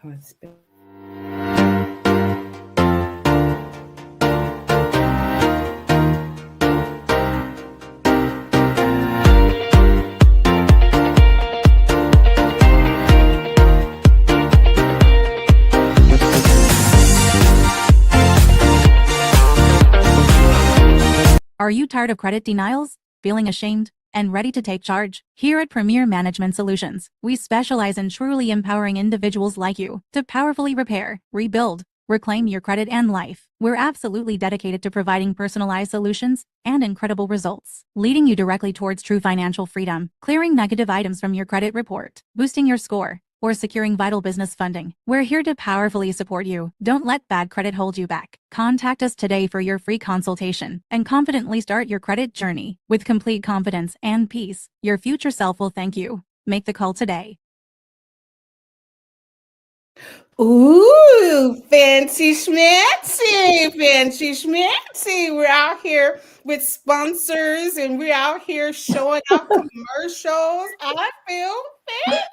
Oh, it's been- Are you tired of credit denials? Feeling ashamed? And ready to take charge? Here at Premier Management Solutions, we specialize in truly empowering individuals like you to powerfully repair, rebuild, reclaim your credit and life. We're absolutely dedicated to providing personalized solutions and incredible results, leading you directly towards true financial freedom, clearing negative items from your credit report, boosting your score, or securing vital business funding. We're here to powerfully support you. Don't let bad credit hold you back. Contact us today for your free consultation and confidently start your credit journey. With complete confidence and peace, your future self will thank you. Make the call today. Ooh, fancy schmancy, fancy schmancy. We're out here with sponsors and we're out here showing out commercials. I feel fancy.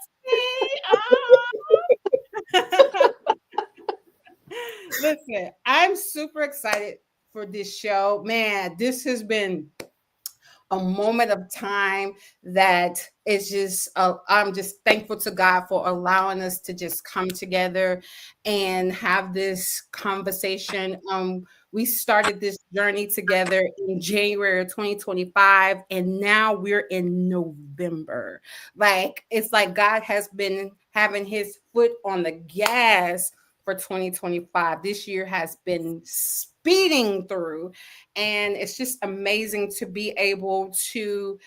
Listen, I'm super excited for this show. Man, this has been a moment of time that is just I'm just thankful to God for allowing us to just come together and have this conversation. We started this journey together in January of 2025 and now we're in November. Like it's like God has been having his foot on the gas for 2025. This year has been speeding through, and it's just amazing to be able to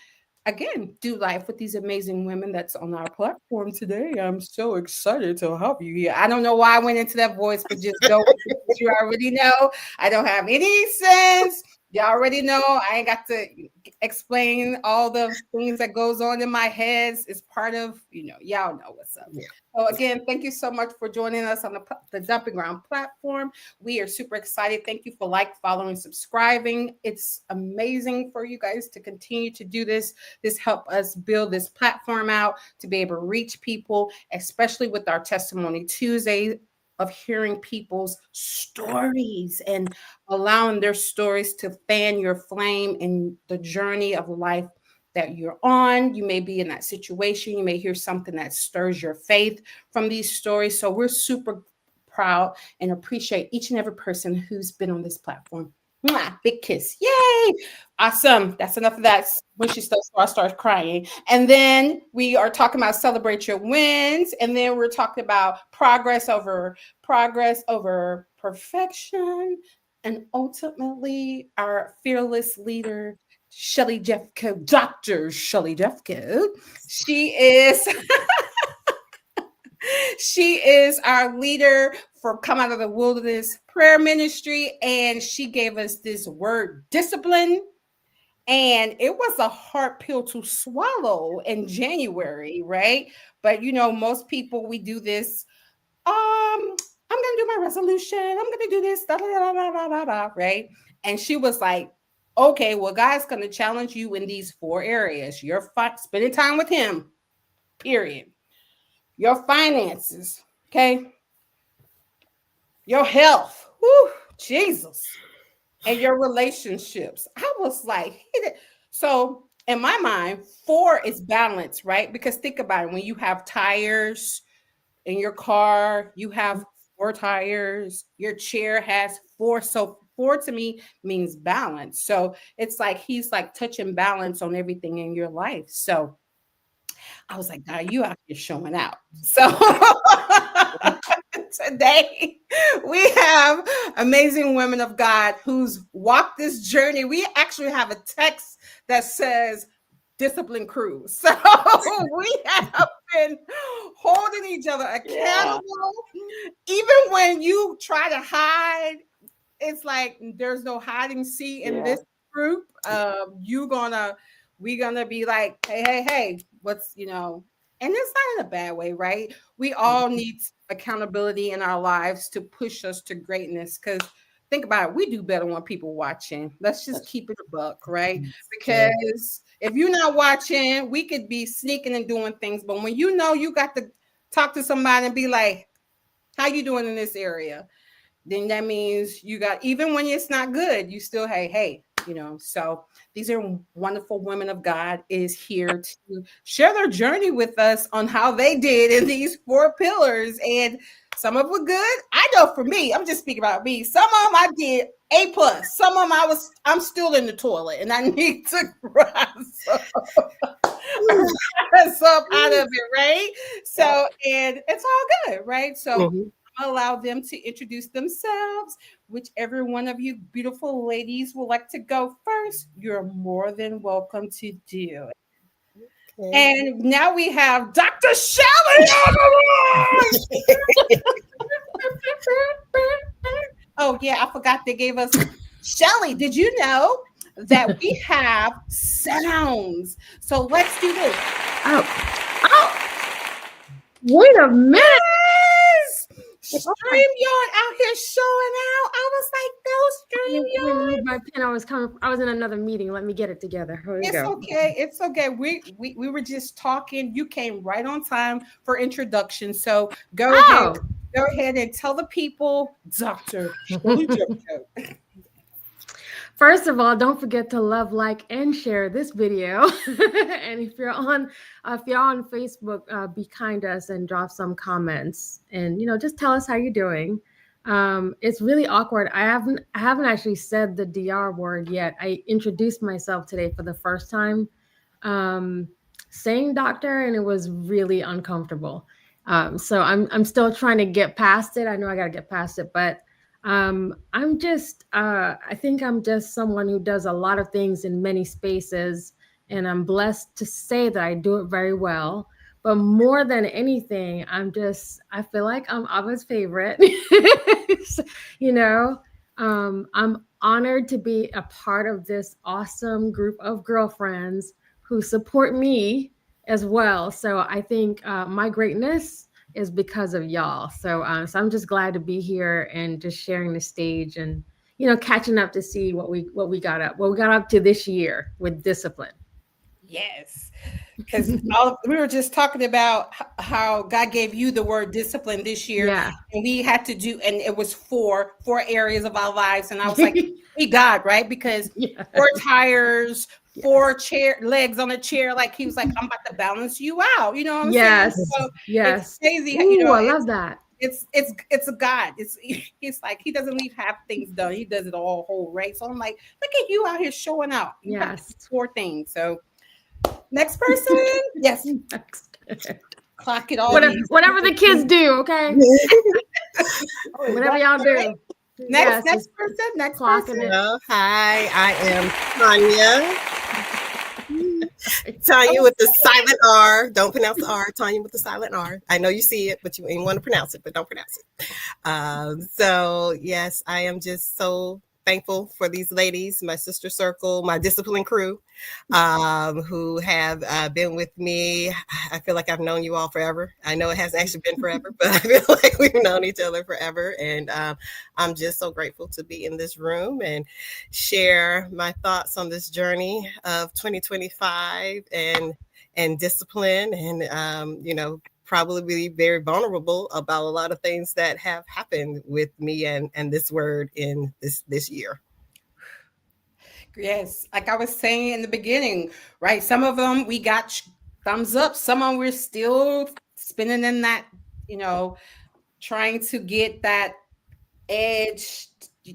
again do life with these amazing women that's on our platform today. I'm so excited to have you here. I don't know why I went into that voice, but just go with it. You already know I don't have any sense. You already know I ain't got to explain all the things that goes on in my head. It's part of, y'all know what's up. Yeah. So again, thank you so much for joining us on the Dumping Ground platform. We are super excited. Thank you for following, subscribing. It's amazing for you guys to continue to do this. This help us build this platform out to be able to reach people, especially with our Testimony Tuesday of hearing people's stories and allowing their stories to fan your flame in the journey of life that you're on. You may be in that situation. You may hear something that stirs your faith from these stories. So we're super proud and appreciate each and every person who's been on this platform. Mwah, big kiss. Yay. Awesome. That's enough of that mushy stuff. So I start crying. And then we are talking about celebrate your wins. And then we're talking about progress over perfection. And ultimately, our fearless leader, Shelley Jeffcoat, Dr. Shelley Jeffcoat. She is she is our leader for Come Out of the Wilderness Prayer Ministry, and she gave us this word discipline. And it was a hard pill to swallow in January, right? But most people we do this. I'm gonna do my resolution. I'm gonna do this, da, da, da, da, da, da, da, right? And she was like, okay, well, God's gonna challenge you in these 4 areas. You're spending time with him, period. Your finances, okay, your health, whew, Jesus, and your relationships. I was like, so in my mind, 4 is balance, right? Because think about it, when you have tires in your car, you have 4 tires, your chair has 4. So 4 to me means balance. So it's like he's like touching balance on everything in your life. So I was like, God, you out here showing out. So today we have amazing women of God who's walked this journey. We actually have a text that says discipline crew. So we have been holding each other accountable. Yeah. Even when you try to hide, it's like there's no hiding seat in this group. We're gonna be like, hey, what's and it's not in a bad way, right? We all need accountability in our lives to push us to greatness. Because think about it, we do better when people watching. Let's just keep it a buck, right? Because if you're not watching, we could be sneaking and doing things, but when you got to talk to somebody and be like, How you doing in this area? Then that means you got, even when it's not good, you still, hey, so these are wonderful women of God is here to share their journey with us on how they did in these 4 pillars. And some of them were good. I know for me, I'm just speaking about me. Some of them I did A+. Some of them I'm still in the toilet and I need to rise up, rise up out of it, right? So, and it's all good, right? So allow them to introduce themselves. Whichever one of you beautiful ladies would like to go first, you're more than welcome to do it. Okay. And now we have Dr. Shelley on the line. Oh yeah, I forgot they gave us Shelley. Did you know that we have sounds? So let's do this. Oh, wait a minute. StreamYard out here showing out. I was like, no, StreamYard. My pen. I was in another meeting. Let me get it together. It's okay. It's okay. We were just talking. You came right on time for introduction. So go ahead and tell the people, Dr. Shelley Jeffcoat. First of all, don't forget to love, like, and share this video. And if you're on Facebook, be kind to us and drop some comments. And just tell us how you're doing. It's really awkward. I haven't actually said the DR word yet. I introduced myself today for the first time, saying doctor, and it was really uncomfortable. So I'm still trying to get past it. I know I got to get past it, but I think I'm just someone who does a lot of things in many spaces, and I'm blessed to say that I do it very well. But more than anything, I feel like I'm Abba's favorite. I'm honored to be a part of this awesome group of girlfriends who support me as well. So I think my greatness is because of y'all. So I'm just glad to be here and just sharing the stage and catching up to see what we got up to this year with discipline. Yes, because we were just talking about how God gave you the word discipline this year, and we had to do, and it was four areas of our lives, and I was like, "Hey, God, right?" Because 4 tires, 4 legs on a chair, like he was like, "I'm about to balance you out," you know what I'm saying? So it's crazy, I love that. It's a God. It's like he doesn't leave half things done; he does it all whole, right? So I'm like, look at you out here showing out. You got 4 things, so. Next person. Yes. Clock it all. Whatever the kids do, okay? Whatever y'all do. Next person. Next person. Hello. Hi, I am Tornya. Tornya with the silent R. Don't pronounce the R. Tornya with the silent R. I know you see it, but you ain't want to pronounce it, but don't pronounce it. So yes, I am just so thankful for these ladies, my sister circle, my discipline crew, who have been with me. I feel like I've known you all forever. I know it hasn't actually been forever, but I feel like we've known each other forever. And I'm just so grateful to be in this room and share my thoughts on this journey of 2025 and discipline and, probably be very vulnerable about a lot of things that have happened with me and this word in this year. Yes, like I was saying in the beginning, right? Some of them we got thumbs up. Some of them we're still spinning in that, trying to get that edge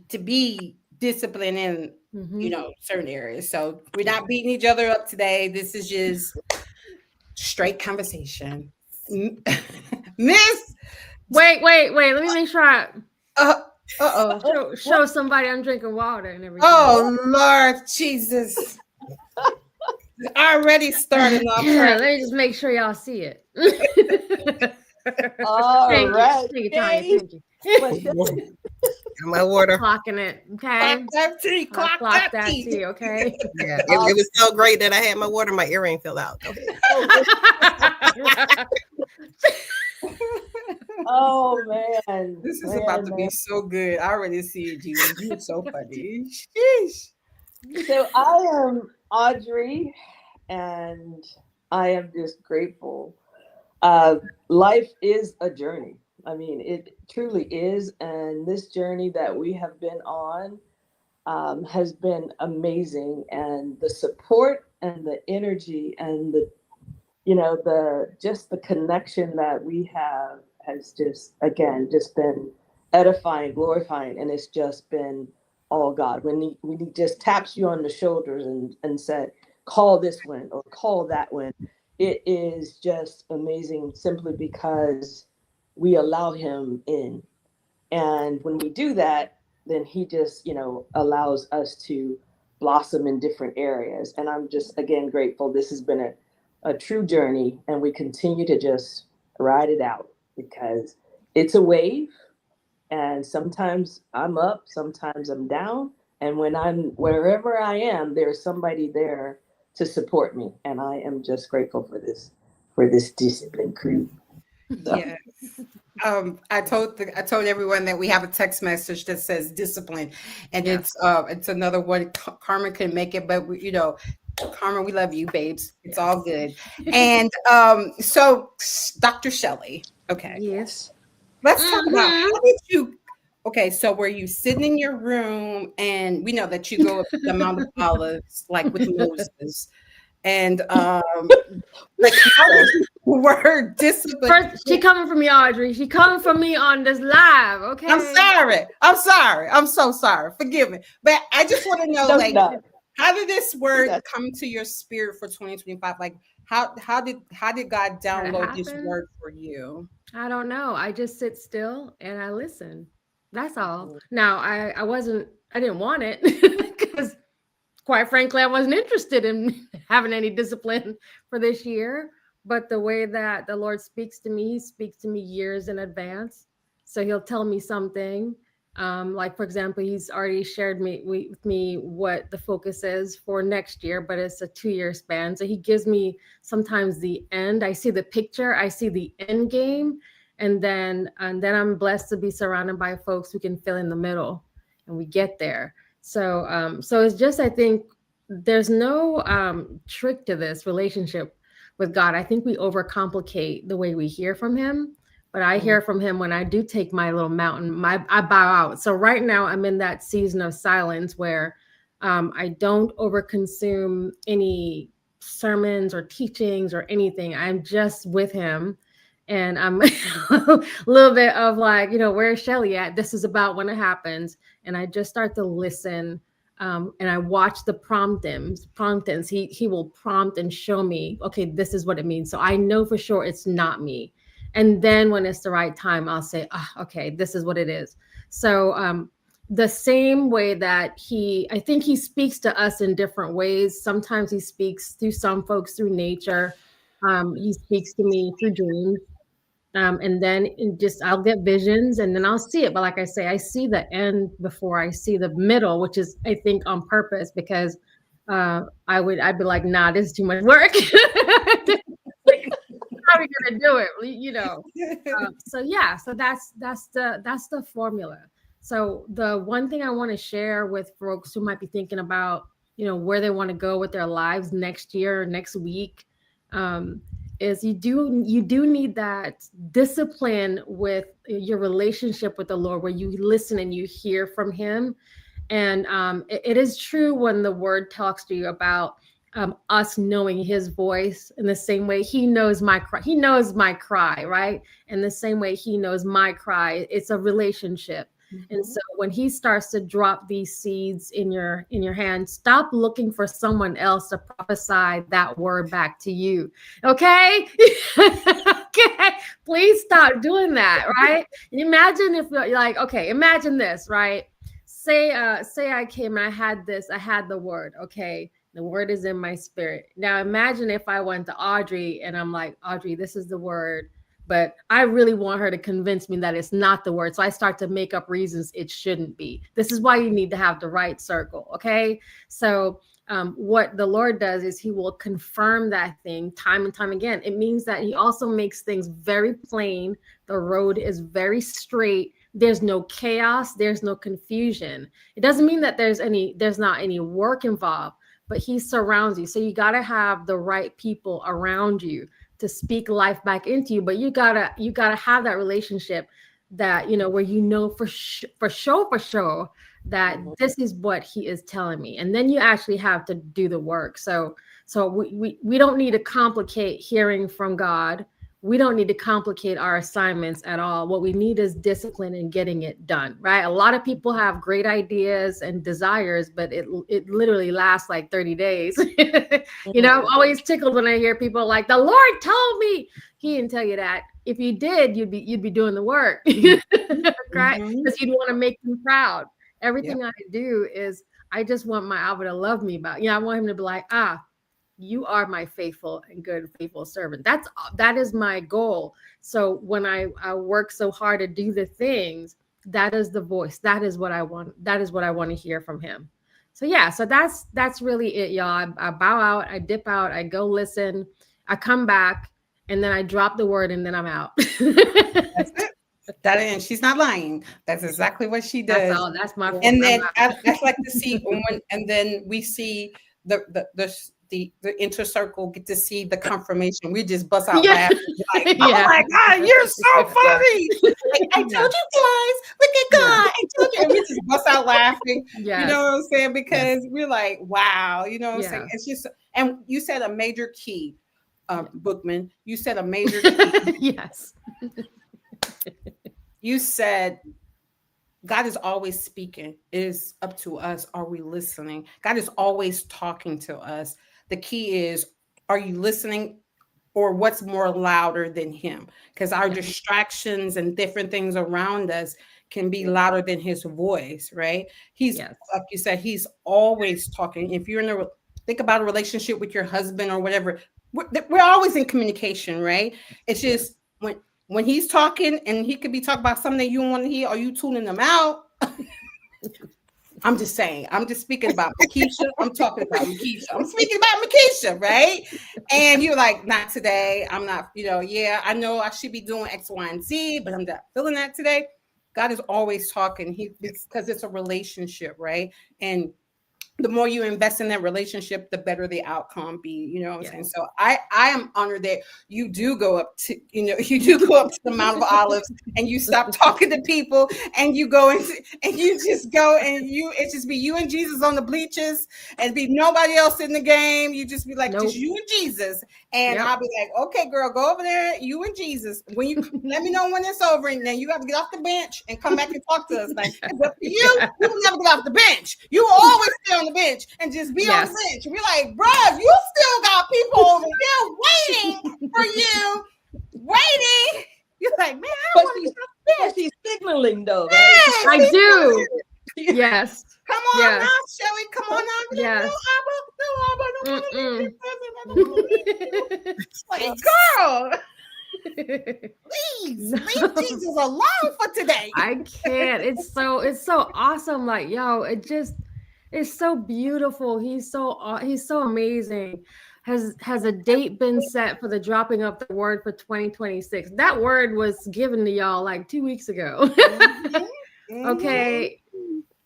to be disciplined in, certain areas. So we're not beating each other up today. This is just straight conversation. Miss, wait. Let me make sure. Show somebody I'm drinking water and everything. Oh Lord Jesus! Already starting off. Let me just make sure y'all see it. All right. Thank you, Tanya. Thank you. My water. Clocking it, okay? Clock that tea, okay? Yeah, it was so great that I had my water, my earring fell out. Okay. Oh man, this is about to be so good. I already see it, Jesus. You're so funny. Sheesh. So I am Audrey, and I am just grateful. Life is a journey. I mean, it truly is. And this journey that we have been on has been amazing. And the support and the energy and the, just the connection that we have has just, again, just been edifying, glorifying. And it's just been all God. When he just taps you on the shoulders and said, call this one or call that one, it is just amazing simply because we allow him in. And when we do that, then he just, allows us to blossom in different areas. And I'm just, again, grateful. This has been a true journey, and we continue to just ride it out because it's a wave. And sometimes I'm up, sometimes I'm down. And when I'm wherever I am, there's somebody there to support me. And I am just grateful for this discipline crew. So. Yes. I told everyone that we have a text message that says discipline, and it's another one. Carmen couldn't make it, but Carmen, we love you, babes. It's all good. And so Dr. Shelley, okay. Yes. Let's talk about how did you. Okay, so were you sitting in your room, and we know that you go up the Mount of Olives like with Moses, and like how did you word discipline? First, she coming from me, Audrey. She coming from me on this live. Okay. I'm sorry. I'm so sorry. Forgive me. But I just want to know, how did this word come to your spirit for 2025? Like, how did God download this word for you? I don't know. I just sit still and I listen. That's all. Now, I didn't want it because, quite frankly, I wasn't interested in having any discipline for this year. But the way that the Lord speaks to me, he speaks to me years in advance. So he'll tell me something. Like, for example, he's already shared with me what the focus is for next year, but it's a 2-year span. So he gives me sometimes the end. I see the picture, I see the end game, and then I'm blessed to be surrounded by folks who can fill in the middle, and we get there. So it's just, I think there's no trick to this relationship with God. I think we overcomplicate the way we hear from him. But I hear from him when I do take my little mountain, I bow out. So right now I'm in that season of silence where I don't overconsume any sermons or teachings or anything. I'm just with him. And I'm a little bit of like, where's Shelley at? This is about when it happens. And I just start to listen. And I watch the promptings. He will prompt and show me, okay, this is what it means. So I know for sure it's not me. And then when it's the right time, I'll say, okay, this is what it is. So the same way that I think he speaks to us in different ways. Sometimes he speaks through some folks through nature. He speaks to me through dreams. And then I'll get visions and then I'll see it. But like I say, I see the end before I see the middle, which is, I think, on purpose, because I'd be like, nah, this is too much work. How are we gonna do it? So that's the formula. So the one thing I want to share with folks who might be thinking about where they want to go with their lives next year or next week, is you do need that discipline with your relationship with the Lord, where you listen and you hear from him. And it is true when the word talks to you about us knowing his voice in the same way he knows my cry. He knows my cry, right? In the same way he knows my cry. It's a relationship. Mm-hmm. And so when he starts to drop these seeds in your hand, stop looking for someone else to prophesy that word back to you. Okay? Okay. Please stop doing that, right? Imagine if you're like, okay, imagine this, right? Say I came and I had the word, okay? The word is in my spirit. Now imagine if I went to Audrey and I'm like, Audrey, this is the word, but I really want her to convince me that it's not the word. So I start to make up reasons it shouldn't be. This is why you need to have the right circle. Okay. So what the Lord does is he will confirm that thing time and time again. It means that he also makes things very plain. The road is very straight. There's no chaos. There's no confusion. It doesn't mean that there's not any work involved, but he surrounds you. So you got to have the right people around you to speak life back into you, but you gotta have that relationship that, you know, where you know for sure that this is what he is telling me, and then you actually have to do the work. So we don't need to complicate hearing from God. We don't need to complicate our assignments at all. What we need is discipline and getting it done, right? A lot of people have great ideas and desires, but it literally lasts like 30 days. You know, I'm always tickled when I hear people like, the Lord told me. He didn't tell you that. If you did, you'd be doing the work, right? Because you'd want to make him proud. Everything I do is, I just want my Abba to love me about. I want him to be like, you are my faithful and good, faithful servant. That is my goal. So when I work so hard to do the things, that is the voice. That is what I want. That is what I want to hear from him. So yeah, so that's really it, y'all. I bow out, I dip out, I go listen, I come back, and then I drop the word, and then I'm out. That's it. And she's not lying. That's exactly what she does. That's my. And then I like to see and then we see the inner circle get to see the confirmation. We just bust out laughing. Like, oh my God, you're so funny. Like, I told you guys, look at God. I told you. And we just bust out laughing. You know what I'm saying? Because we're like, wow, you know what I'm saying? It's just, and you said a major key, Bookman. You said a major key. Yes. You said God is always speaking. It is up to us. Are we listening? God is always talking to us. The key is, are you listening, or what's more louder than him? Because our distractions and different things around us can be louder than his voice, right? He's, like you said, he's always talking. If you're in think about a relationship with your husband or whatever, we're always in communication, right? It's just when he's talking, and he could be talking about something that you don't want to hear, are you tuning them out? I'm just saying. I'm just speaking about Makisha. I'm talking about Makisha. I'm speaking about Makisha, right? And you're like, not today. I'm not, I know I should be doing X, Y, and Z, but I'm not feeling that today. God is always talking. Because it's a relationship, right? And the more you invest in that relationship, the better the outcome be, you know what I'm saying? So I am honored that you do go up to, the Mount of Olives, and you stop talking to people, and you go into, and you just go, and it just be you and Jesus on the bleachers, and be nobody else in the game. You just be like, just you and Jesus. And I'll be like, okay, girl, go over there, you and Jesus. When you let me know when it's over, and then you have to get off the bench and come back and talk to us. Like, but for you will never get off the bench. You will always stay on the bench and just be on the bench. We're like, bro, you still got people over here waiting for you, waiting. You're like, man, she's signaling though, right? I do. Yes. Come on now, Shelley. Come on now. Yes. Like, girl, please leave Jesus alone for today. I can't. It's so awesome. Like, it's so beautiful. He's so amazing. Has a date been set for the dropping of the word for 2026? That word was given to y'all like 2 weeks ago. Okay.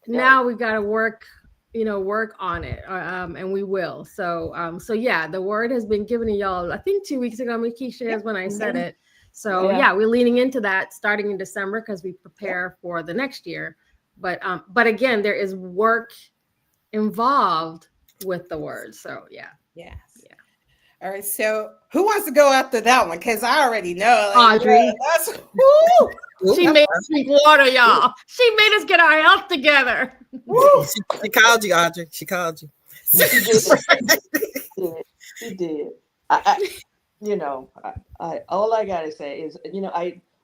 Now we got to work on it. And we will. So the word has been given to y'all, I think 2 weeks ago. Makisha is when I said it. So we're leaning into that starting in December, because we prepare for the next year. But again, there is work involved with the word. So all right, so who wants to go after that one? Because I already know, like, Audrey. She made us drink water, y'all. She made us get our health together. She called you, Audrey. She called you. She did. I all I gotta say is,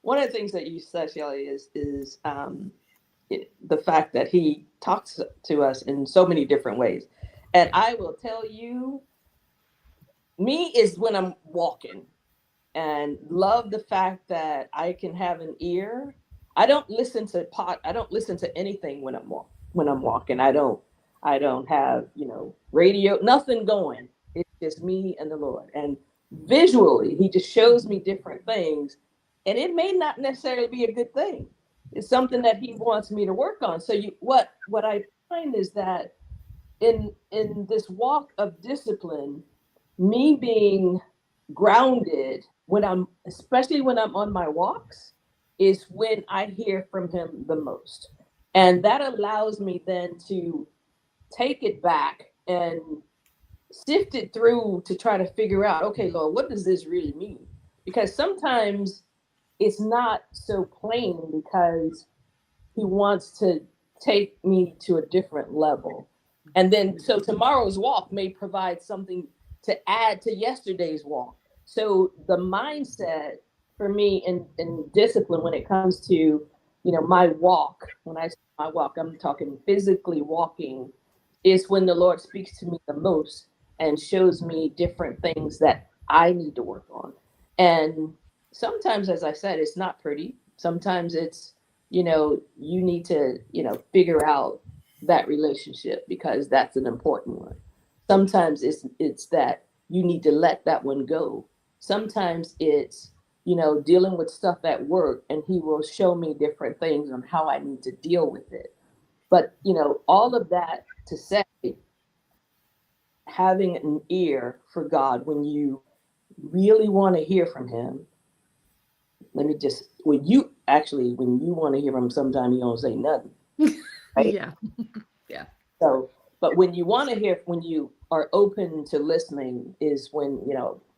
one of the things that you said, Shelley, is the fact that he talks to us in so many different ways. And I will tell you, me is when I'm walking, and love the fact that I can have an ear. I don't listen to anything when I'm walking. I don't have, radio, nothing going. It's just me and the Lord. And visually, he just shows me different things, and it may not necessarily be a good thing. It's something that he wants me to work on. So what I find is that in this walk of discipline, me being grounded especially when I'm on my walks, is when I hear from him the most. And that allows me then to take it back and sift it through to try to figure out, okay, Lord, what does this really mean? Because sometimes it's not so plain, because he wants to take me to a different level. And then, so tomorrow's walk may provide something to add to yesterday's walk. So the mindset for me in discipline, when it comes to, my walk, when I say my walk, I'm talking physically walking, is when the Lord speaks to me the most and shows me different things that I need to work on. And sometimes, as I said, it's not pretty. Sometimes it's, you need to, figure out that relationship, because that's an important one. Sometimes it's that you need to let that one go. Sometimes it's, dealing with stuff at work, and he will show me different things on how I need to deal with it. But, all of that to say, having an ear for God when you really want to hear from him. When you want to hear from him, sometimes you don't say nothing. Right? Yeah. So, but when you want to hear, when you are open to listening, is when,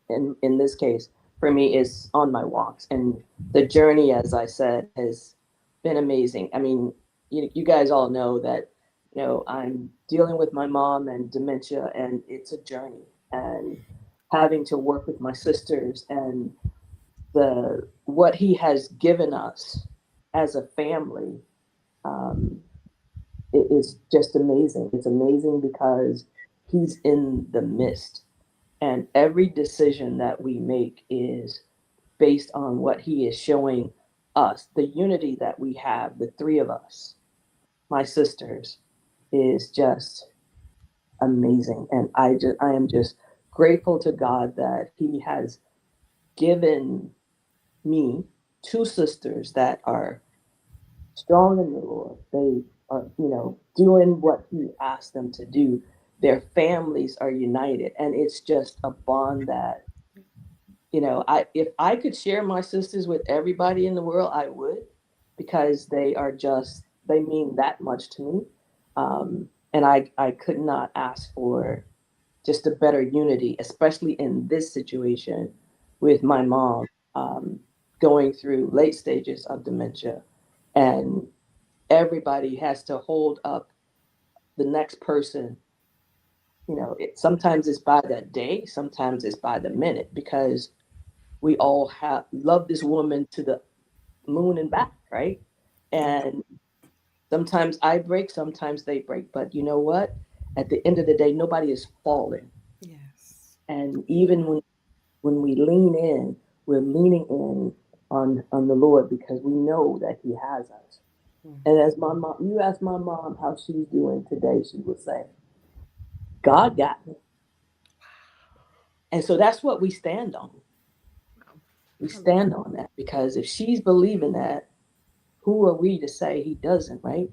in this case, for me, is on my walks. And the journey, as I said, has been amazing. I mean, you guys all know that, I'm dealing with my mom and dementia, and it's a journey. And having to work with my sisters, and what he has given us as a family, it is just amazing. It's amazing because he's in the midst, and every decision that we make is based on what he is showing us. The unity that we have, the three of us, my sisters, is just amazing. And I am just grateful to God that he has given me two sisters that are strong in the Lord. They are, doing what he asked them to do. Their families are united, and it's just a bond that, if I could share my sisters with everybody in the world, I would, because they mean that much to me. And I could not ask for just a better unity, especially in this situation with my mom, going through late stages of dementia, and everybody has to hold up the next person. Sometimes it's by the day, sometimes it's by the minute, because we all have loved this woman to the moon and back, right? And sometimes I break, sometimes they break. But you know what? At the end of the day, nobody is falling. Yes. And even when we lean in, we're leaning in on the Lord, because we know that he has us. And as my mom, you ask my mom how she's doing today, she will say, God got me. And so that's what we stand on. We stand on that, because if she's believing that, who are we to say he doesn't, right?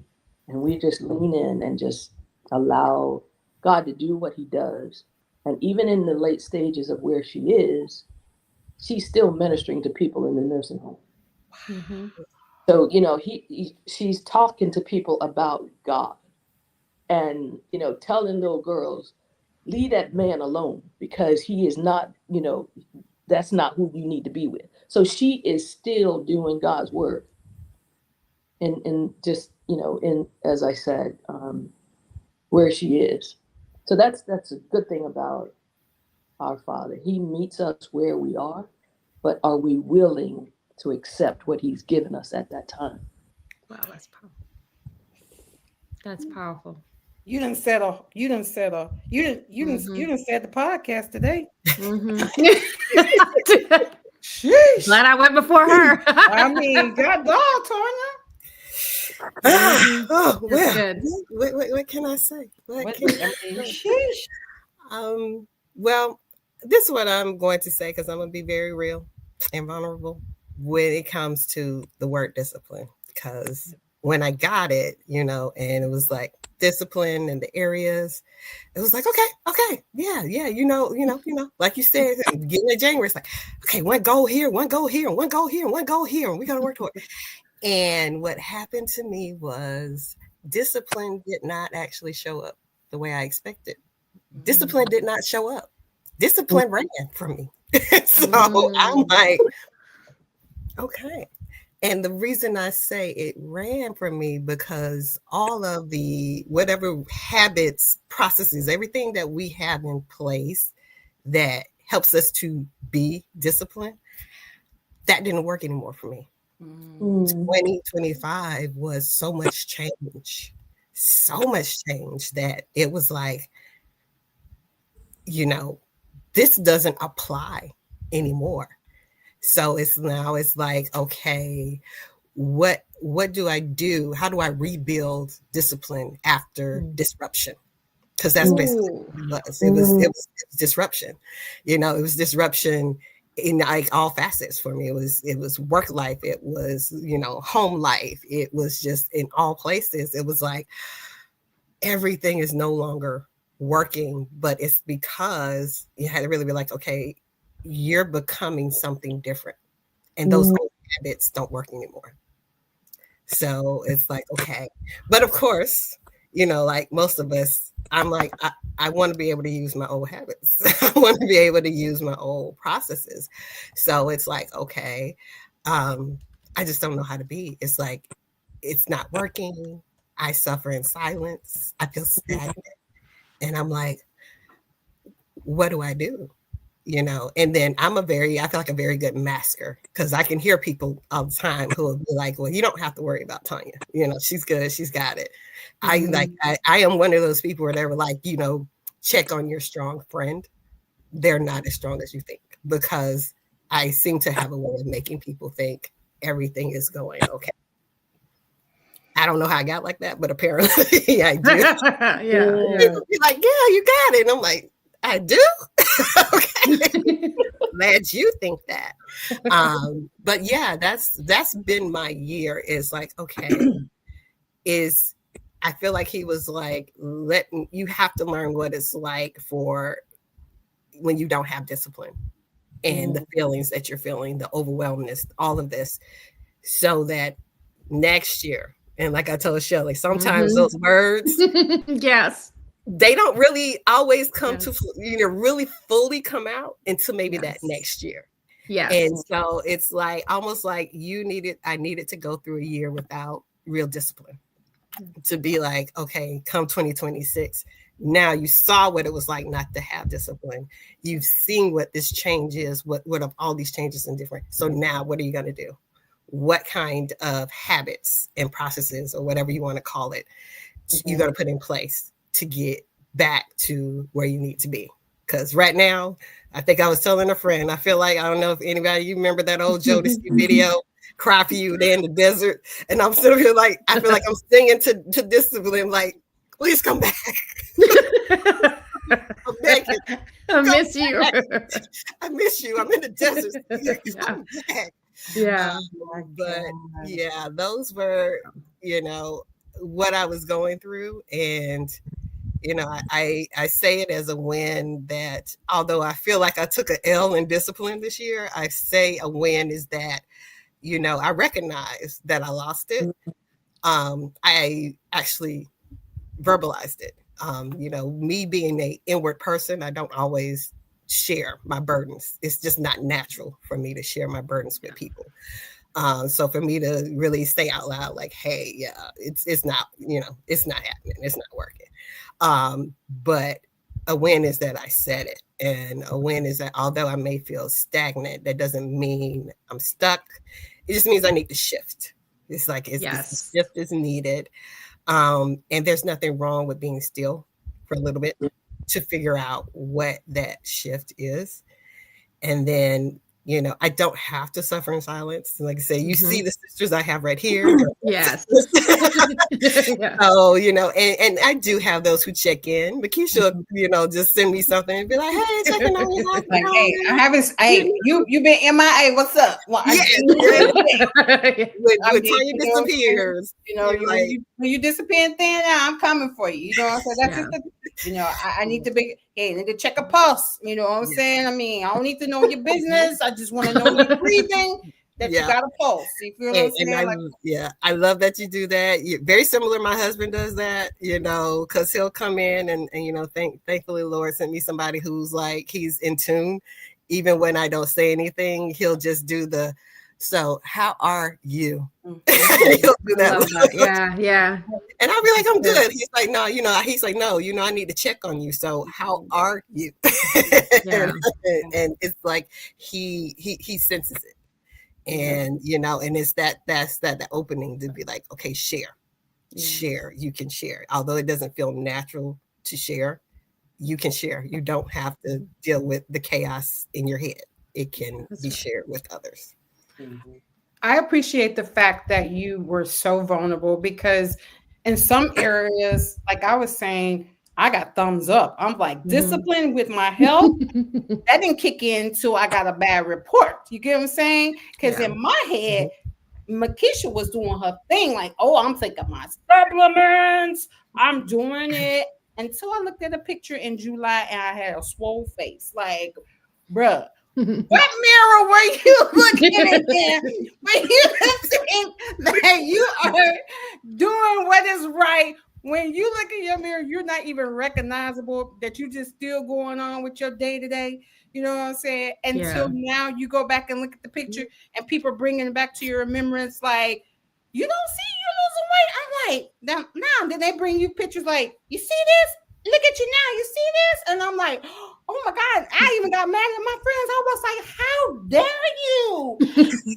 And we just lean in and just allow God to do what he does. And even in the late stages of where she is, she's still ministering to people in the nursing home. Mm-hmm. So, she's talking to people about God, and, telling little girls, leave that man alone, because he is not, that's not who you need to be with. So she is still doing God's work. And just, in, as I said, where she is. So that's a good thing about our Father. He meets us where we are, but are we willing to accept what he's given us at that time? Wow, that's powerful. That's powerful. You done said the podcast today. Mm-hmm. Sheesh. Glad I went before her. I mean, God dog, Tornya. Well, good. what can I say? Sheesh. Well, this is what I'm going to say, because I'm going to be very real and vulnerable when it comes to the word discipline. Because when I got it, and it was like, discipline and the areas, it was like, okay, yeah, like you said, getting in January, it's like, okay, one goal here, one goal here, one goal here, one goal here, and we got to work toward it. And what happened to me was discipline did not actually show up the way I expected. Discipline did not show up. Discipline ran from me. So I'm like, okay. And the reason I say it ran from me, because all of the whatever habits, processes, everything that we have in place that helps us to be disciplined, that didn't work anymore for me. 2025 was so much change that it was like, this doesn't apply anymore. So it's like, okay, what do I do? How do I rebuild discipline after disruption? Because that's basically what it was. It was disruption. It was disruption in like all facets for me. It was work life. It was, home life. It was just in all places. It was like everything is no longer working, but it's because you had to really be like, okay, you're becoming something different, and those old habits don't work anymore. So it's like, okay, but of course, like most of us, I'm like, I want to be able to use my old habits. I want to be able to use my old processes. So it's like, okay, I just don't know how to be. It's like, it's not working. I suffer in silence. I feel stagnant. And I'm like, what do I do? And then I feel like a very good masker, because I can hear people all the time who will be like, well, you don't have to worry about Tornya. She's good. She's got it. I am one of those people where they were like, check on your strong friend. They're not as strong as you think, because I seem to have a way of making people think everything is going okay. I don't know how I got like that, but apparently I do. Yeah. People be like, yeah, you got it. And I'm like, I do? Okay. Glad you think that. But yeah, that's been my year, is like, okay, I feel like he was like, you have to learn what it's like for when you don't have discipline, and the feelings that you're feeling, the overwhelmness, all of this, so that next year, and like I told Shelley, sometimes those words, yes, they don't really always come to, really fully come out until maybe that next year. Yes. And so it's like, almost like I needed to go through a year without real discipline to be like, okay, come 2026, now you saw what it was like not to have discipline. You've seen what this change is, what of all these changes and different. So now what are you going to do? What kind of habits and processes, or whatever you want to call it, you're going to put in place to get back to where you need to be? Because right now, I think I was telling a friend, I feel like, I don't know if anybody, you remember that old Jodeci video, Cry For You, they're in the desert. And I'm sitting here like, I feel like I'm singing to discipline, like, please come back. I'm begging. I miss you. I miss you. I'm in the desert. Come back. Yeah. But yeah, those were, what I was going through. And, I say it as a win, that although I feel like I took an L in discipline this year, I say a win is that, I recognize that I lost it. I actually verbalized it. Me being an inward person, I don't always share my burdens. It's just not natural for me to share my burdens with people. So for me to really say out loud, like, hey, yeah, it's not, it's not happening. It's not working. But a win is that I said it. And a win is that although I may feel stagnant, that doesn't mean I'm stuck. It just means I need to shift. It's like, the shift is needed. And there's nothing wrong with being still for a little bit to figure out what that shift is. And then You know, I don't have to suffer in silence. Like I say, you see Mhm. the sisters I have right here. Yes. Yeah. So, you know, and I do have those who check in. Makisha, Mhm. you know, just send me something and be like, hey, checking on you. How's it Like, hey, I going? haven't. Hey, you been MIA? What's up? Well, Yes, when Tanya you know what I'm saying? disappears, You know, you're like, when you disappear thin, I'm coming for you. You know what I'm saying? That's Yeah. just you know, I need to be. Hey, I need to check a pulse. You know what I'm Yeah. saying? I mean, I don't need to know your business. I just want to know you're breathing. That you yeah. got a pulse. You feel what I'm And saying? Like, I love that you do that. Very similar. My husband does that, you know, because he'll come in and you know, thankfully, Lord sent me somebody who's like, he's in tune. Even when I don't say anything, he'll just do the, so how are you? He'll do I love that. Yeah, yeah. And I'll be like, I'm good. He's like, no, you know, he's like, no, you know, I need to check on you. So how are you? Yeah. and it's like he senses it. And you know, and it's that's that opening to be like, okay, share. You can share, although it doesn't feel natural to share. You can share. You don't have to deal with the chaos in your head. It can be shared with others. I appreciate the fact that you were so vulnerable because in some areas, like I was saying, I got thumbs up. I'm like, discipline with my health, that didn't kick in till I got a bad report. You get what I'm saying? Because in my head, Makisha was doing her thing, like, oh, I'm taking my supplements, I'm doing it. Until I looked at a picture in July and I had a swole face. Like, bruh, what mirror were you looking in when you think that you are doing what is right? When you look in your mirror, you're not even recognizable, that you just still going on with your day to day. You know what I'm saying? Until now, you go back and look at the picture, and people are bringing it back to your remembrance. Like, you don't see you losing weight. I'm like, now, then they bring you pictures like, you see this? Look at you now. You see this? And I'm like, oh my God, I even got mad at my friends. I was like, how dare you?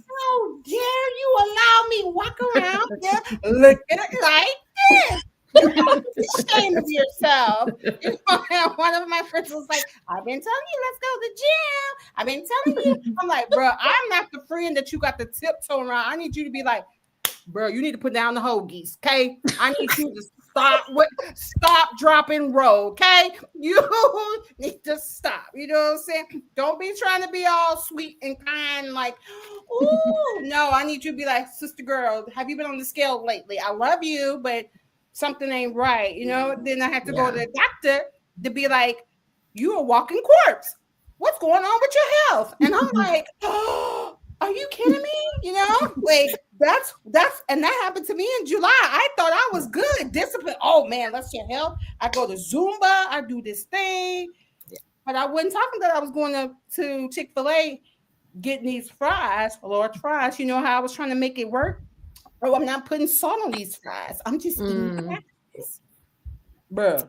How dare you allow me walk around there looking like this? You don't be ashamed of yourself. You know, one of my friends was like, I've been telling you, let's go to the gym. I've been telling you. I'm like, bro, I'm not the friend that you got the tiptoe around. I need you to be like, bro, you need to put down the hoagies, okay? I need you to stop, drop, and roll, okay? You need to stop. You know what I'm saying? Don't be trying to be all sweet and kind, like, ooh, no, I need you to be like, sister girl, have you been on the scale lately? I love you, but something ain't right, you know? Then I have to go to the doctor to be like, you a walking corpse. What's going on with your health? And I'm like, oh, are you kidding me? You know, like that's and that happened to me in July. I thought I was good, discipline. Oh man, that's your health. I go to Zumba, I do this thing, but I wasn't talking that I was going to Chick-fil-A getting these fries, large fries. You know how I was trying to make it work? Oh, I'm not putting salt on these fries. I'm just eating fries, bro.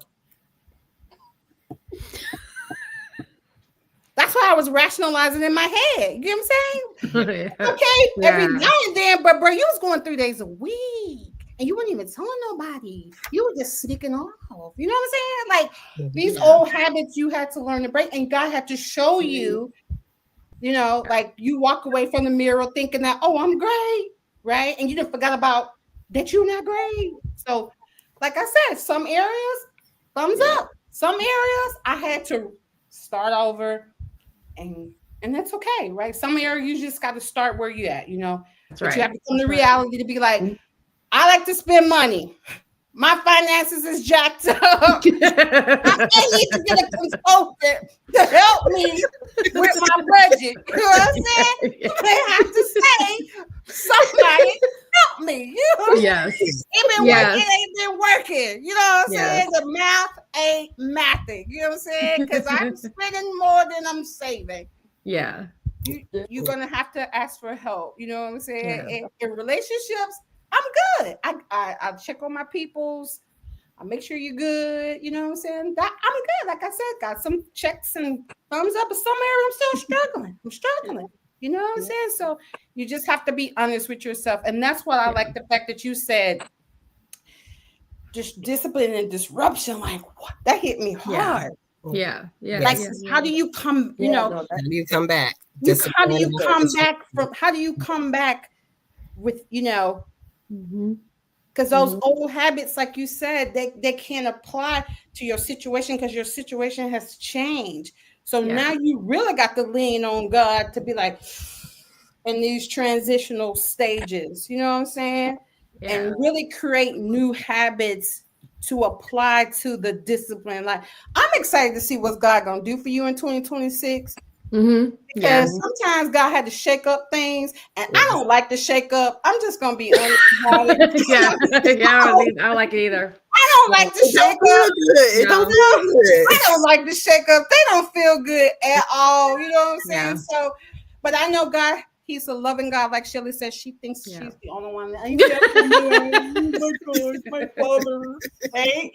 That's why I was rationalizing in my head. You know what I'm saying? Okay, every now and then, but bro, you was going 3 days a week and you weren't even telling nobody. You were just sneaking off. You know what I'm saying? Like these old habits you had to learn to break, and God had to show you, you know, like you walk away from the mirror thinking that, oh, I'm great, right? And you didn't forget about that you're not great. So, like I said, some areas, thumbs up. Some areas I had to start over. And that's okay, right? Some areas you just got to start where you at, you know. But you have to come to reality to be like, I like to spend money. My finances is jacked up. I need to get a consultant to help me with my budget. You know what I'm saying? They have to say, somebody help me. You know what I'm saying? It been working, it ain't been working. You know what I'm saying? The math ain't mathing. You know what I'm saying? Because I'm spending more than I'm saving. Yeah. You're going to have to ask for help. You know what I'm saying? In relationships, I'm good. I check on my peoples. I make sure you're good. You know what I'm saying? I'm good. Like I said, got some checks and thumbs up, but some areas I'm still struggling. I'm struggling. You know what I'm saying? So you just have to be honest with yourself. And that's what I like the fact that you said, just discipline and disruption. Like, what? That hit me hard. Yeah. Like, how do you come, you know, how do you come back? how do you come back from, how do you come back with, you know, because those old habits, like you said, they can't apply to your situation because your situation has changed. So now you really got to lean on God to be like, in these transitional stages, you know what I'm saying? And really create new habits to apply to the discipline. Like, I'm excited to see what God gonna do for you in 2026. Because sometimes God had to shake up things, and I don't like to shake up. I'm just gonna be honest about it. I don't like it either. I don't like to shake up. It don't feel good. I don't like to shake up. They don't feel good at all. You know what I'm saying? So, but I know God, He's a loving God. Like Shelley said, she thinks she's the only one. My father. Hey,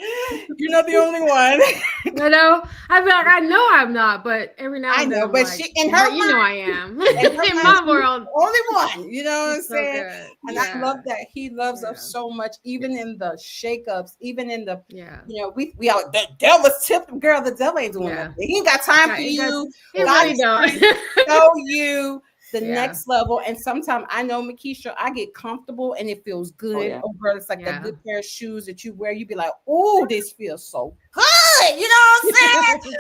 you're not the only one. You know, I feel like I know I'm not, but every now and then I know, but like, she in her mind, you know I am. In my world, only one. You know what I'm saying? Good. And I love that He loves us so much, even in the shakeups, even in the you know, we all the devil's tipped, girl. The devil ain't doing nothing. He ain't got time for you. God is trying to show you the next level. And sometimes I know, Makisha, I get comfortable and it feels good. Oh, girl, it's like that good pair of shoes that you wear. You be like, oh, this feels so good. You know what I'm saying?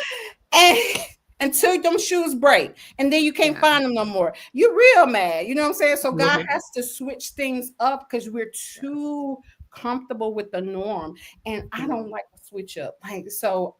And until them shoes break, and then you can't find them no more. You're real mad. You know what I'm saying? So God has to switch things up because we're too comfortable with the norm. And I don't like to switch up. Like, so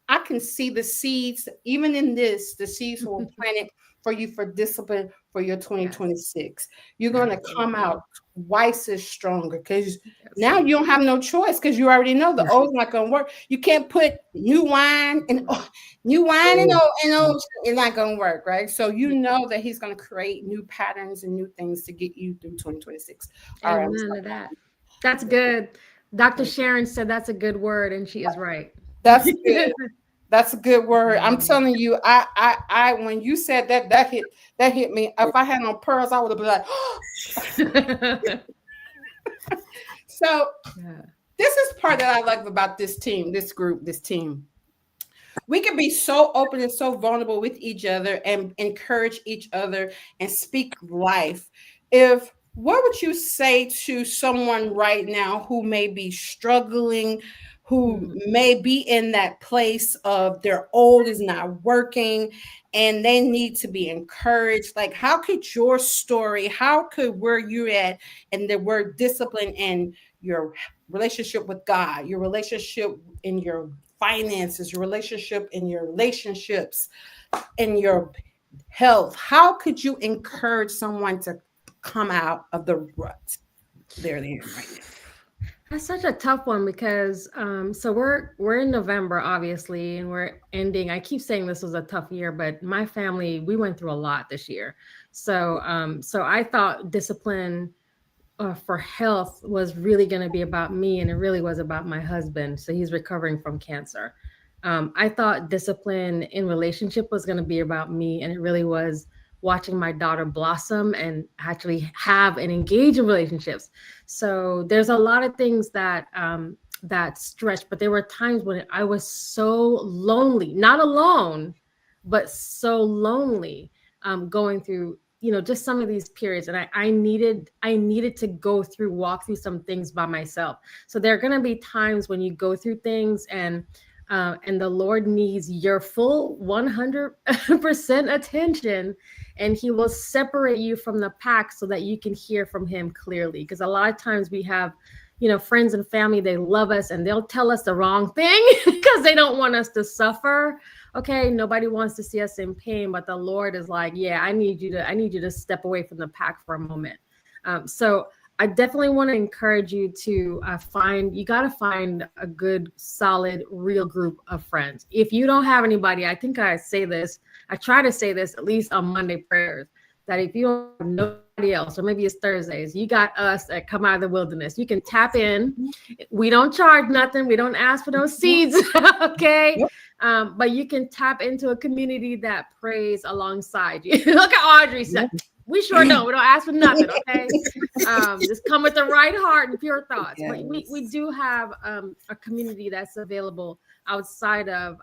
I can see the seeds, even in this, the seeds were planted for you for discipline for your 2026. You're going to come out twice as stronger because now you don't have no choice because you already know the old's not going to work. You can't put new wine and old. It's not going to work, right? So you know that He's going to create new patterns and new things to get you through 2026. All right, none of that. That's good. Dr. Sharon said that's a good word, and she is right. That's good. That's a good word. I'm telling you, I when you said that hit me. If I had on pearls, I would have been like, So this is part that I love about this team, this group, this team. We can be so open and so vulnerable with each other and encourage each other and speak life. What would you say to someone right now who may be struggling, who may be in that place of their old is not working and they need to be encouraged? Like, how could your story, how could where you're at and the word discipline and your relationship with God, your relationship in your finances, your relationship in your relationships, in your health, how could you encourage someone to come out of the rut they're in right now? That's such a tough one because so we're in November, obviously, and we're ending. I keep saying this was a tough year, but my family, we went through a lot this year. So I thought discipline for health was really going to be about me, and it really was about my husband. So he's recovering from cancer. I thought discipline in relationship was going to be about me, and it really was watching my daughter blossom and actually have and engage in relationships. So there's a lot of things that stretched, but there were times when I was so lonely, not alone, but so lonely, going through, just some of these periods. And I needed to walk through some things by myself. So there are going to be times when you go through things and the Lord needs your full 100% attention, and He will separate you from the pack so that you can hear from Him clearly. Because a lot of times we have, friends and family, they love us and they'll tell us the wrong thing because they don't want us to suffer. Okay, nobody wants to see us in pain, but the Lord is like, yeah, I need you to step away from the pack for a moment. So I definitely want to encourage you to you got to find a good, solid, real group of friends. If you don't have anybody, I think I try to say this at least on Monday prayers, that if you don't have nobody else, or maybe it's Thursdays, you got us that come out of the wilderness. You can tap in. We don't charge nothing. We don't ask for those seeds. Okay. But you can tap into a community that prays alongside you. Look at Audrey said. We sure don't. We don't ask for nothing, okay? Just come with the right heart and pure thoughts. Yes. But we do have a community that's available outside of,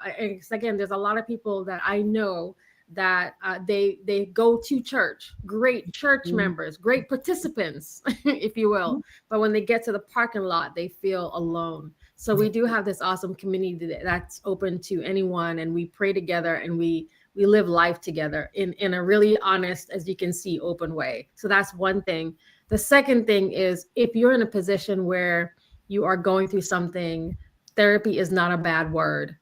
again, there's a lot of people that I know that they go to church, great church members, great participants, if you will. But when they get to the parking lot, they feel alone. So we do have this awesome community that's open to anyone, and we pray together, and we live life together in a really honest, as you can see, open way. So that's one thing. The second thing is, if you're in a position where you are going through something, therapy is not a bad word.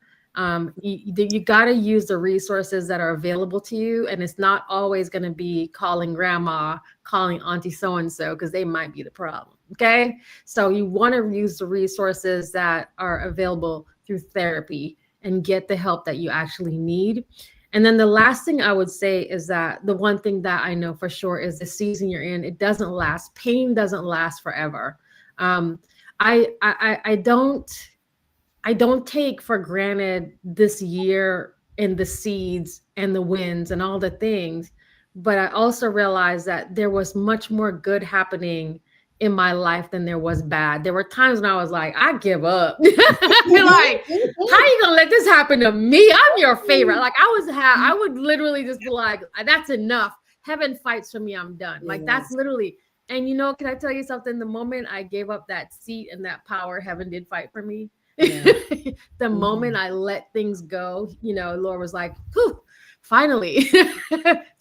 You got to use the resources that are available to you. And it's not always going to be calling grandma, calling auntie so-and-so, because they might be the problem. Okay. So you want to use the resources that are available through therapy and get the help that you actually need. And then the last thing I would say is that the one thing that I know for sure is the season you're in, it doesn't last. Pain doesn't last forever. I don't take for granted this year and the seeds and the wins and all the things, but I also realized that there was much more good happening in my life than there was bad. There were times when I was like, I give up. Like, how you gonna let this happen to me? I'm your favorite. Like I would literally just be like, that's enough. Heaven fights for me. I'm done. Like that's literally. And can I tell you something? The moment I gave up that seat and that power, heaven did fight for me. Yeah. The moment I let things go, Lord was like, whew, finally.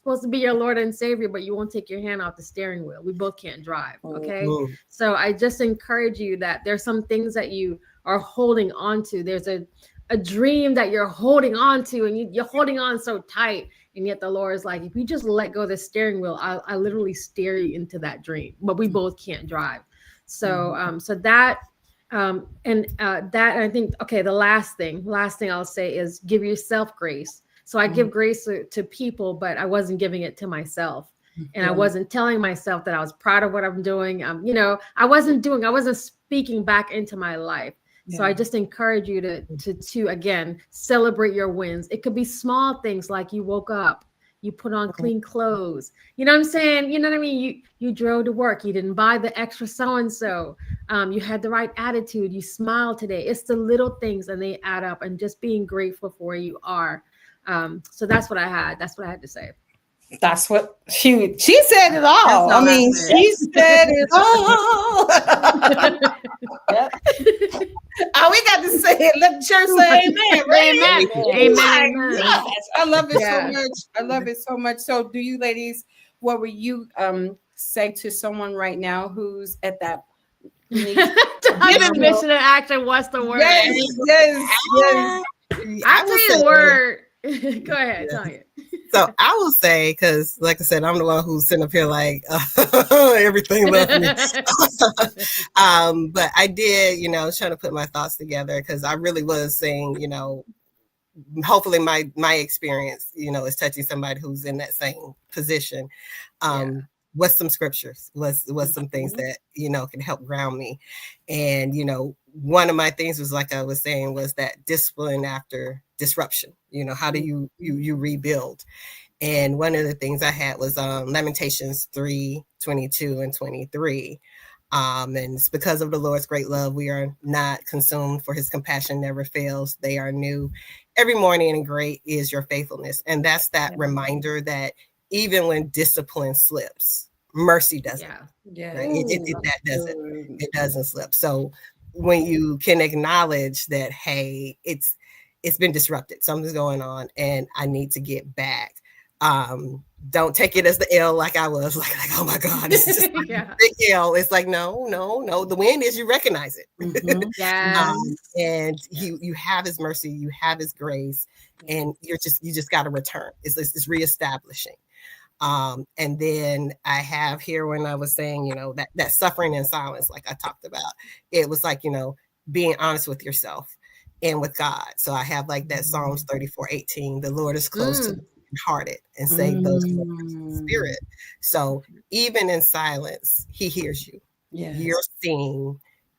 Supposed to be your Lord and Savior, but you won't take your hand off the steering wheel. We both can't drive. Okay. So I just encourage you that there's some things that you are holding on to. There's a dream that you're holding on to, and you're holding on so tight. And yet the Lord is like, if you just let go of the steering wheel, I literally steer you into that dream, but we both can't drive. So, that I think, okay, the last thing I'll say is give yourself grace. So I give grace to people, but I wasn't giving it to myself. And I wasn't telling myself that I was proud of what I'm doing. I wasn't speaking back into my life. Yeah. So I just encourage you to again, celebrate your wins. It could be small things like you woke up, you put on clean clothes. You know what I'm saying? You know what I mean? You drove to work. You didn't buy the extra so-and-so. You had the right attitude. You smiled today. It's the little things, and they add up, and just being grateful for where you are. So that's what I had. That's what I had to say. That's what she said it all. I mean, she said it all. We got to say it. Let the church say amen. Right? Amen. Gosh, I love it so much. I love it so much. So do you ladies, what would you say to someone right now who's at that mission and action? What's the word? Yes. I'll tell you the word. Go ahead, tell you. So I will say, because like I said, I'm the one who's sitting up here like everything left me. But I did, trying to put my thoughts together, because I really was saying, hopefully my experience, is touching somebody who's in that same position. What's some scriptures? What's some things that, can help ground me? And, one of my things was, like I was saying, was that discipline after disruption. How do you rebuild? And one of the things I had was Lamentations 3:22 and 23. And it's because of the Lord's great love, we are not consumed, for his compassion never fails. They are new every morning, and great is your faithfulness. And that's that reminder that even when discipline slips, mercy doesn't. Right? It doesn't slip. So when you can acknowledge that, hey, it's been disrupted, something's going on, and I need to get back. Don't take it as the L, like I was like, oh my God, this is just big L. It's like, no. The win is you recognize it. And you have his mercy, you have his grace, and you just got to return. It's reestablishing. And then I have here, when I was saying, that suffering in silence, like I talked about, it was like, being honest with yourself and with God. So I have like that Psalms 34:18, the Lord is close to the hearted and save those in the spirit. So even in silence, he hears you. You're seen,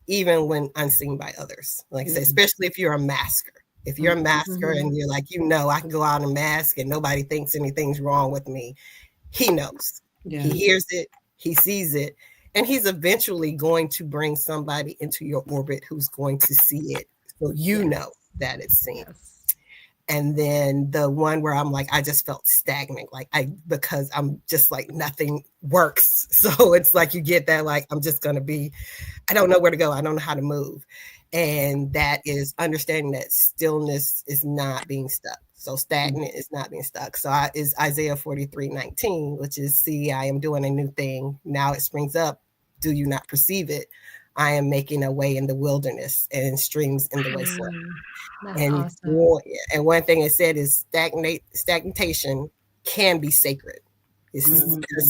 even when unseen by others. Like I said, especially if you're a masker. If you're a masker and you're like, I can go out and mask and nobody thinks anything's wrong with me. He knows. Yeah. He hears it, he sees it, and he's eventually going to bring somebody into your orbit who's going to see it. So you know that it's seen. Yes. And then the one where I'm like, I just felt stagnant, because I'm just like, nothing works. So it's like, you get that, like, I'm just going to be, I don't know where to go. I don't know how to move. And that is understanding that stillness is not being stuck. So stagnant is not being stuck. So is Isaiah 43:19, which is, see, I am doing a new thing. Now it springs up. Do you not perceive it? I am making a way in the wilderness and streams in the wasteland. That's And awesome. one thing it said is stagnation can be sacred. It's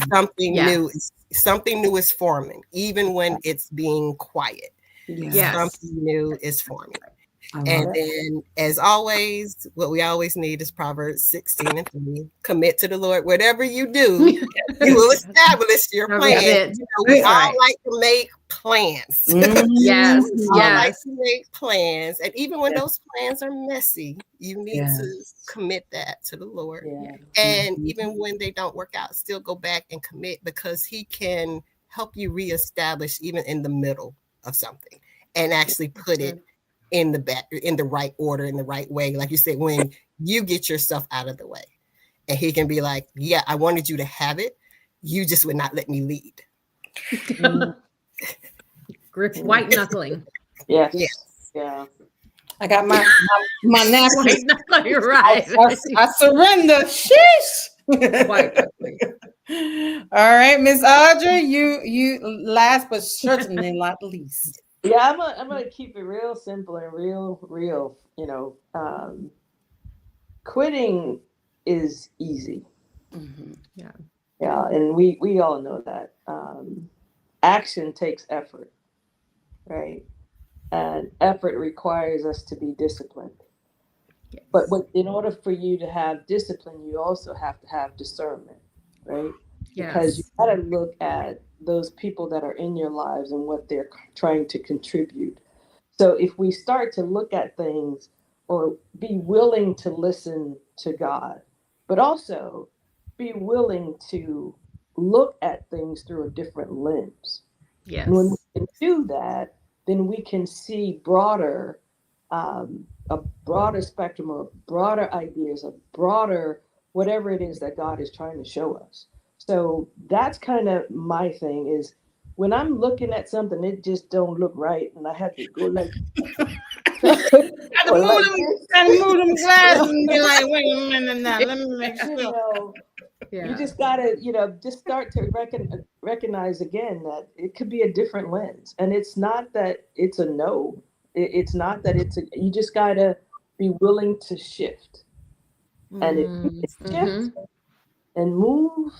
something new. Something new is forming, even when it's being quiet. Something new is forming. And then, as always, what we always need is Proverbs 16:3. Commit to the Lord. Whatever you do, you will establish your plan. We all like to make plans. Yes. We all like to make plans. And even when those plans are messy, you need to commit that to the Lord. And even when they don't work out, still go back and commit, because he can help you reestablish even in the middle of something and actually put it in the right order, in the right way. Like you said, when you get yourself out of the way, and he can be like, yeah, I wanted you to have it. You just would not let me lead. Grip white knuckling. Yeah. I got my napkin. White knuckling, right. I surrender. Sheesh. White knuckling. All right, Miss Audrey, you last but certainly not least. Yeah, I'm gonna keep it real simple and real. Quitting is easy. Yeah, and we all know that. Action takes effort, right? And effort requires us to be disciplined. Yes. But in order for you to have discipline, you also have to have discernment, right? Yes. Because you got to look at those people that are in your lives and what they're trying to contribute. So if we start to look at things, or be willing to listen to God, but also be willing to look at things through a different lens. Yes. And when we can do that, then we can see a broader spectrum of broader ideas, a broader whatever it is that God is trying to show us. So that's kind of my thing, is when I'm looking at something, it just don't look right, and I have to go like, move them glasses and be like, wait a minute now, let me make sure. You just gotta, just start to recognize again that it could be a different lens, and it's not that it's a no. It's not that you just gotta be willing to shift, and if you shift and move.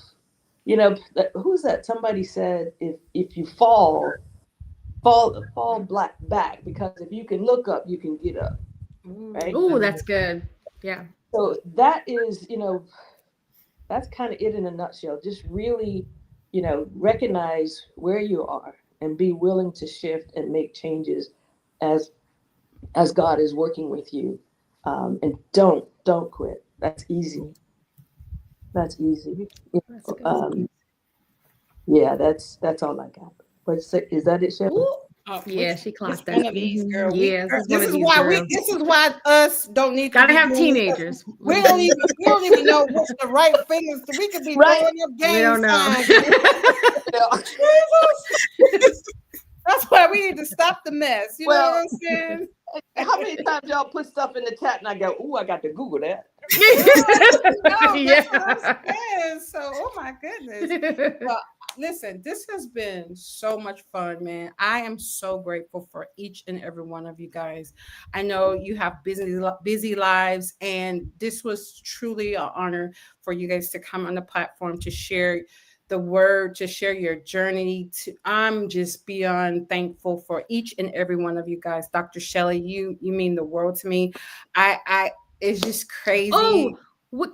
Who's that? Somebody said, if you fall back, because if you can look up, you can get up. Right? Oh, that's good. Yeah. So that is, that's kind of it in a nutshell. Just really, recognize where you are and be willing to shift and make changes as God is working with you. And don't quit. That's easy. That's easy. That's that's all I got. But is that it, Shelley? Yeah, she clocked that. One of these, girl. Yeah, this is why us don't need to gotta have teenagers. We don't even know what's the right fingers. We could be throwing up game. We don't know. That's why we need to stop the mess. You know what I'm saying? How many times y'all put stuff in the chat and I go, "Ooh, I got to Google that." That's what I'm saying. So, oh my goodness. Well, listen, this has been so much fun, man. I am so grateful for each and every one of you guys. I know you have busy lives, and this was truly an honor for you guys to come on the platform to share the word, to share your journey. I'm just beyond thankful for each and every one of you guys. Dr. Shelley, you mean the world to me. It's just crazy. Oh,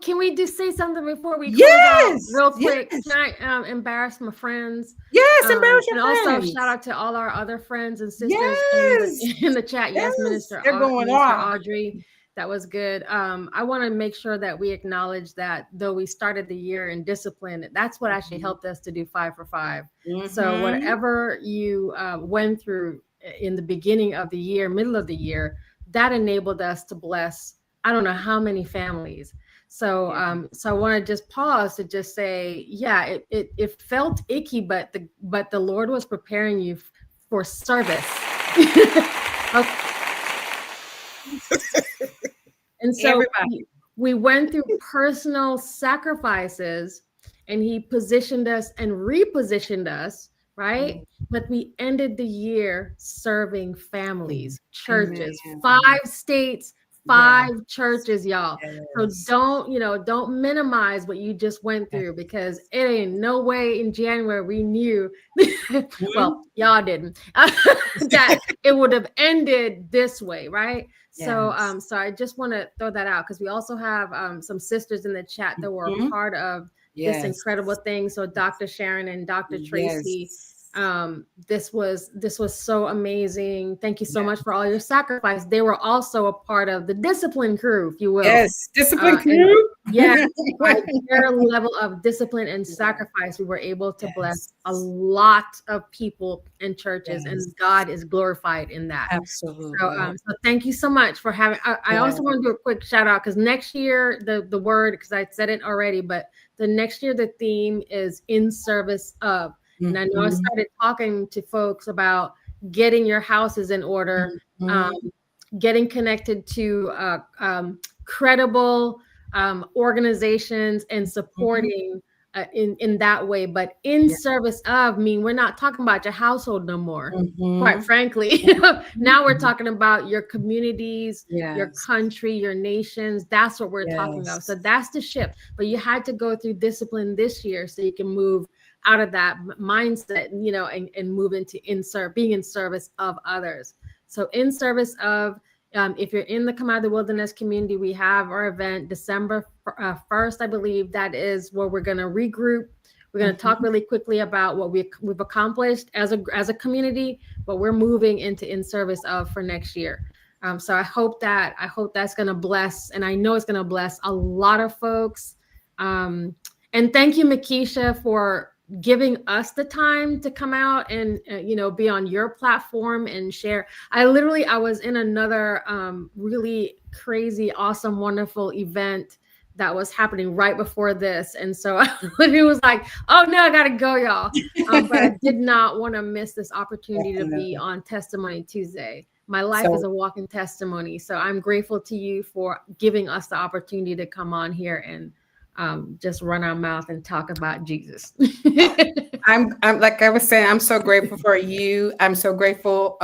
can we just say something before we close out real quick? Yes. Can I embarrass my friends? Yes, embarrass your friends. And also shout out to all our other friends and sisters in the chat. Yes, Minister Audrey. That was good. I want to make sure that we acknowledge that though we started the year in discipline, that's what actually helped us to do 5 for 5. So whatever you went through in the beginning of the year, middle of the year, that enabled us to bless, I don't know how many families. So so I want to just pause to just say, yeah, it felt icky, but the Lord was preparing you for service. Okay. And so we went through personal sacrifices, and he positioned us and repositioned us, right? But we ended the year serving families, churches, 5 states, 5 churches, y'all. So don't minimize what you just went through, because it ain't no way in January we knew, well, y'all didn't, that it would have ended this way, right? So so I just want to throw that out, because we also have some sisters in the chat that were a part of this incredible thing. So Dr. Sharon and Dr. Tracy, this was so amazing. Thank you so much for all your sacrifice. They were also a part of the discipline crew, if you will. Yes, discipline crew. Yeah, by their level of discipline and sacrifice, we were able to bless a lot of people and churches, and God is glorified in that. Absolutely. So thank you so much for having. I also want to do a quick shout out, because next year the word, because I said it already, but the next year the theme is in service of. And I know I started talking to folks about getting your houses in order, getting connected to credible organizations, and supporting in that way. But in service of we're not talking about your household no more, quite frankly. Now we're talking about your communities, your country, your nations. That's what we're talking about. So that's the shift. But you had to go through discipline this year so you can move out of that mindset, and move into being in service of others. So in service of, if you're in the Come Out of the Wilderness community, we have our event December 1st, I believe. That is where we're going to regroup. We're going to talk really quickly about what we've accomplished as a community, but we're moving into in service of for next year. So I hope that's going to bless, and I know it's going to bless a lot of folks. And thank you, Makisha, for giving us the time to come out and be on your platform and share. I was in another really crazy, awesome, wonderful event that was happening right before this, and so it was like, oh no, I gotta go, y'all. But I did not want to miss this opportunity to be on Testimony Tuesday. My life is a walking testimony, so I'm grateful to you for giving us the opportunity to come on here and just run our mouth and talk about Jesus. I'm like I was saying, I'm so grateful for you. I'm so grateful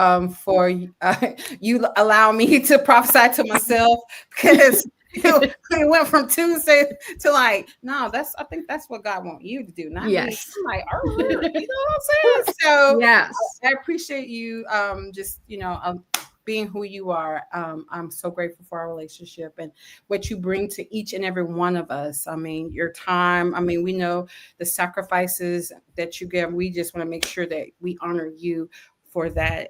for you allow me to prophesy to myself, because it went from Tuesday to like, no, I think that's what God wants you to do. Not me. I'm like, you know what I'm saying? So I appreciate you just being who you are. I'm so grateful for our relationship and what you bring to each and every one of us. I mean, your time. I mean, we know the sacrifices that you give. We just want to make sure that we honor you for that,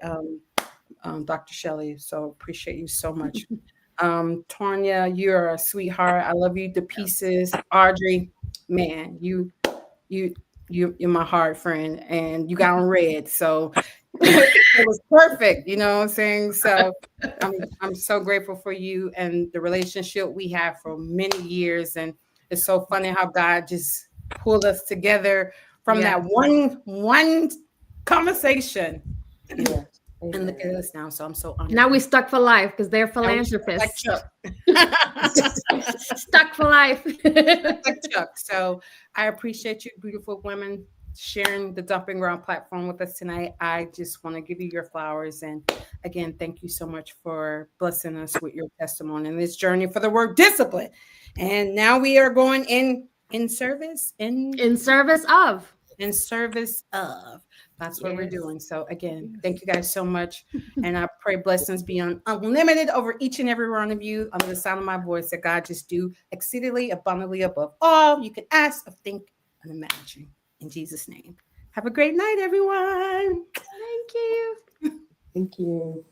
Dr. Shelley. So appreciate you so much. Tornya, you're a sweetheart. I love you to pieces. Audrey, man, you're my hard friend, and you got on red, so it was perfect. You know what I'm saying? So I'm so grateful for you and the relationship we have for many years, and it's so funny how God just pulled us together from that one conversation. Yeah. And look at us now. So I'm so honored. Now we stuck for life, because they're philanthropists. Stuck for life. Like Chuck. So I appreciate you, beautiful women, sharing the Dumping Ground platform with us tonight. I just want to give you your flowers. And again, thank you so much for blessing us with your testimony in this journey for the word discipline. And now we are going in service. In service of. That's what we're doing. So again, thank you guys so much. And I pray blessings beyond unlimited over each and every one of you under the sound of my voice, that God just do exceedingly abundantly above all you can ask or think and imagine. In Jesus' name. Have a great night, everyone. Thank you. Thank you.